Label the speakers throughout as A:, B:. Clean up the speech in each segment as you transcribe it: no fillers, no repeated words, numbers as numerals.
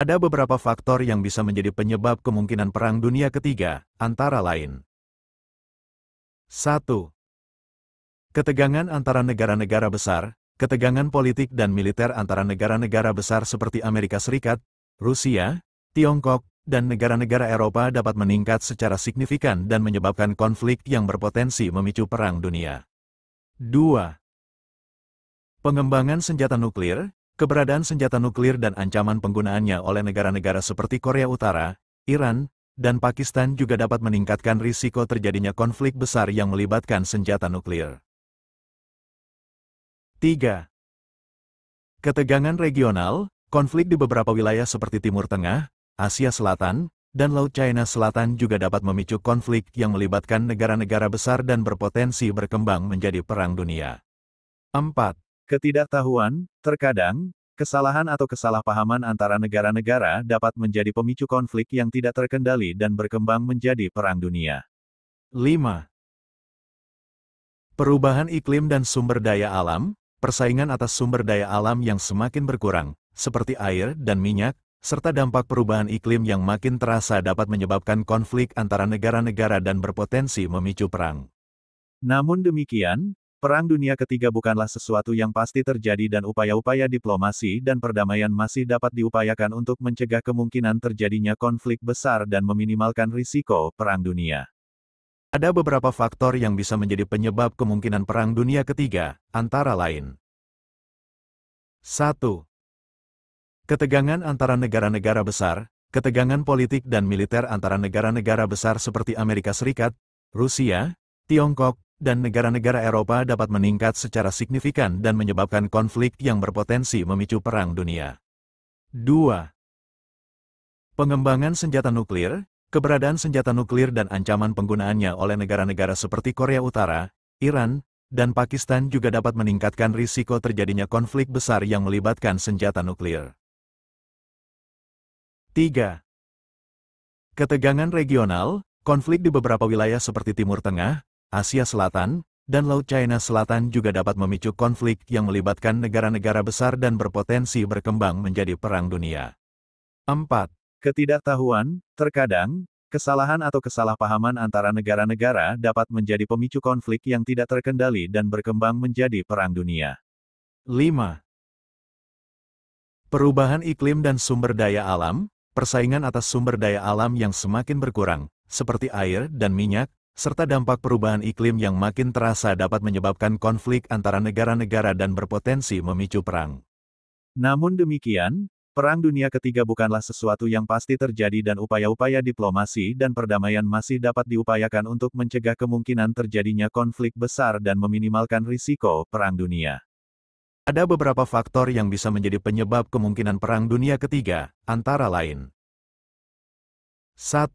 A: Ada beberapa faktor yang bisa menjadi penyebab kemungkinan Perang Dunia Ketiga, antara lain. 1. Ketegangan antara negara-negara besar. Ketegangan politik dan militer antara negara-negara besar seperti Amerika Serikat, Rusia, Tiongkok, dan negara-negara Eropa dapat meningkat secara signifikan dan menyebabkan konflik yang berpotensi memicu Perang Dunia. 2. Pengembangan senjata nuklir. Keberadaan senjata nuklir dan ancaman penggunaannya oleh negara-negara seperti Korea Utara, Iran, dan Pakistan juga dapat meningkatkan risiko terjadinya konflik besar yang melibatkan senjata nuklir. 3. Ketegangan regional. Konflik di beberapa wilayah seperti Timur Tengah, Asia Selatan, dan Laut China Selatan juga dapat memicu konflik yang melibatkan negara-negara besar dan berpotensi berkembang menjadi Perang Dunia. 4. Ketidaktahuan. Terkadang, kesalahan atau kesalahpahaman antara negara-negara dapat menjadi pemicu konflik yang tidak terkendali dan berkembang menjadi Perang Dunia. 5. Perubahan iklim dan sumber daya alam. Persaingan atas sumber daya alam yang semakin berkurang, seperti air dan minyak, serta dampak perubahan iklim yang makin terasa dapat menyebabkan konflik antara negara-negara dan berpotensi memicu perang. Namun demikian, Perang Dunia Ketiga bukanlah sesuatu yang pasti terjadi dan upaya-upaya diplomasi dan perdamaian masih dapat diupayakan untuk mencegah kemungkinan terjadinya konflik besar dan meminimalkan risiko Perang Dunia. Ada beberapa faktor yang bisa menjadi penyebab kemungkinan Perang Dunia Ketiga, antara lain. 1. Ketegangan antara negara-negara besar. Ketegangan politik dan militer antara negara-negara besar seperti Amerika Serikat, Rusia, Tiongkok, dan negara-negara Eropa dapat meningkat secara signifikan dan menyebabkan konflik yang berpotensi memicu Perang Dunia. 2. Pengembangan senjata nuklir. Keberadaan senjata nuklir dan ancaman penggunaannya oleh negara-negara seperti Korea Utara, Iran, dan Pakistan juga dapat meningkatkan risiko terjadinya konflik besar yang melibatkan senjata nuklir. 3. Ketegangan regional. Konflik di beberapa wilayah seperti Timur Tengah, Asia Selatan, dan Laut China Selatan juga dapat memicu konflik yang melibatkan negara-negara besar dan berpotensi berkembang menjadi Perang Dunia. 4. Ketidaktahuan. Terkadang, kesalahan atau kesalahpahaman antara negara-negara dapat menjadi pemicu konflik yang tidak terkendali dan berkembang menjadi Perang Dunia. 5. Perubahan iklim dan sumber daya alam. Persaingan atas sumber daya alam yang semakin berkurang, seperti air dan minyak, serta dampak perubahan iklim yang makin terasa dapat menyebabkan konflik antara negara-negara dan berpotensi memicu perang. Namun demikian, Perang Dunia Ketiga bukanlah sesuatu yang pasti terjadi dan upaya-upaya diplomasi dan perdamaian masih dapat diupayakan untuk mencegah kemungkinan terjadinya konflik besar dan meminimalkan risiko Perang Dunia. Ada beberapa faktor yang bisa menjadi penyebab kemungkinan Perang Dunia Ketiga, antara lain. 1.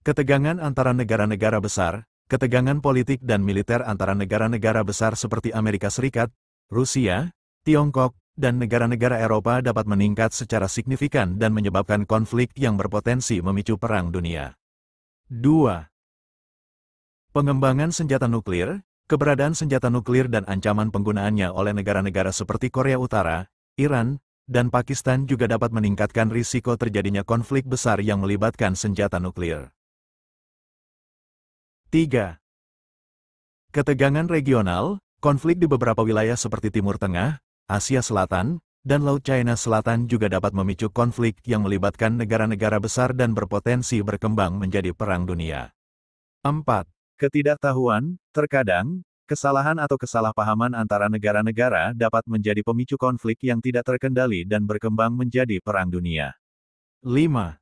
A: Ketegangan antara negara-negara besar. Ketegangan politik dan militer antara negara-negara besar seperti Amerika Serikat, Rusia, Tiongkok, dan negara-negara Eropa dapat meningkat secara signifikan dan menyebabkan konflik yang berpotensi memicu Perang Dunia. 2. Pengembangan senjata nuklir. Keberadaan senjata nuklir dan ancaman penggunaannya oleh negara-negara seperti Korea Utara, Iran, dan Pakistan juga dapat meningkatkan risiko terjadinya konflik besar yang melibatkan senjata nuklir. 3. Ketegangan regional. Konflik di beberapa wilayah seperti Timur Tengah, Asia Selatan, dan Laut China Selatan juga dapat memicu konflik yang melibatkan negara-negara besar dan berpotensi berkembang menjadi Perang Dunia. 4. Ketidaktahuan. Terkadang, kesalahan atau kesalahpahaman antara negara-negara dapat menjadi pemicu konflik yang tidak terkendali dan berkembang menjadi Perang Dunia. 5.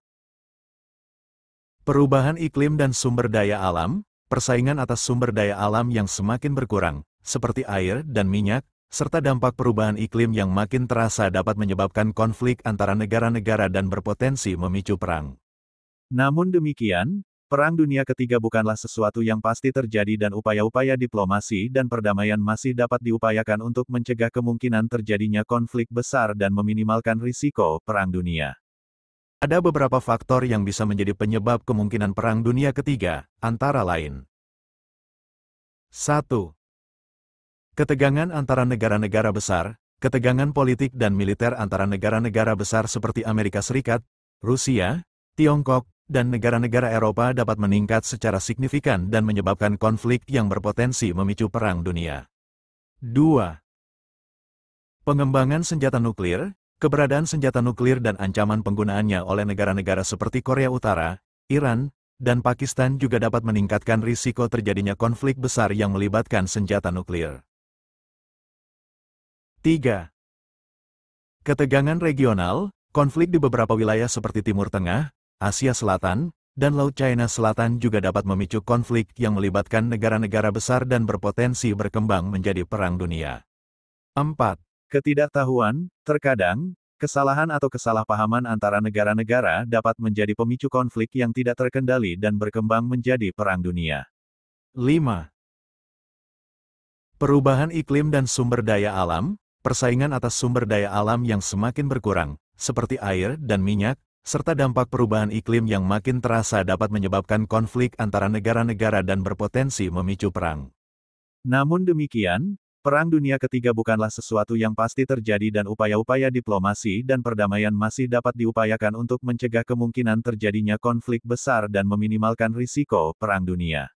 A: Perubahan iklim dan sumber daya alam. Persaingan atas sumber daya alam yang semakin berkurang, seperti air dan minyak, serta dampak perubahan iklim yang makin terasa dapat menyebabkan konflik antara negara-negara dan berpotensi memicu perang. Namun demikian, Perang Dunia Ketiga bukanlah sesuatu yang pasti terjadi dan upaya-upaya diplomasi dan perdamaian masih dapat diupayakan untuk mencegah kemungkinan terjadinya konflik besar dan meminimalkan risiko Perang Dunia. Ada beberapa faktor yang bisa menjadi penyebab kemungkinan Perang Dunia Ketiga, antara lain. 1. Ketegangan antara negara-negara besar. ketegangan politik dan militer antara negara-negara besar seperti Amerika Serikat, Rusia, Tiongkok, dan negara-negara Eropa dapat meningkat secara signifikan dan menyebabkan konflik yang berpotensi memicu Perang Dunia. 2. Pengembangan senjata nuklir, keberadaan senjata nuklir dan ancaman penggunaannya oleh negara-negara seperti Korea Utara, Iran, dan Pakistan juga dapat meningkatkan risiko terjadinya konflik besar yang melibatkan senjata nuklir. 3. Ketegangan regional, konflik di beberapa wilayah seperti Timur Tengah, Asia Selatan, dan Laut China Selatan juga dapat memicu konflik yang melibatkan negara-negara besar dan berpotensi berkembang menjadi Perang Dunia. 4. Ketidaktahuan, terkadang, kesalahan atau kesalahpahaman antara negara-negara dapat menjadi pemicu konflik yang tidak terkendali dan berkembang menjadi Perang Dunia. 5. Perubahan iklim dan sumber daya alam, persaingan atas sumber daya alam yang semakin berkurang, seperti air dan minyak, serta dampak perubahan iklim yang makin terasa dapat menyebabkan konflik antara negara-negara dan berpotensi memicu perang. Namun demikian, Perang Dunia Ketiga bukanlah sesuatu yang pasti terjadi dan upaya-upaya diplomasi dan perdamaian masih dapat diupayakan untuk mencegah kemungkinan terjadinya konflik besar dan meminimalkan risiko Perang Dunia.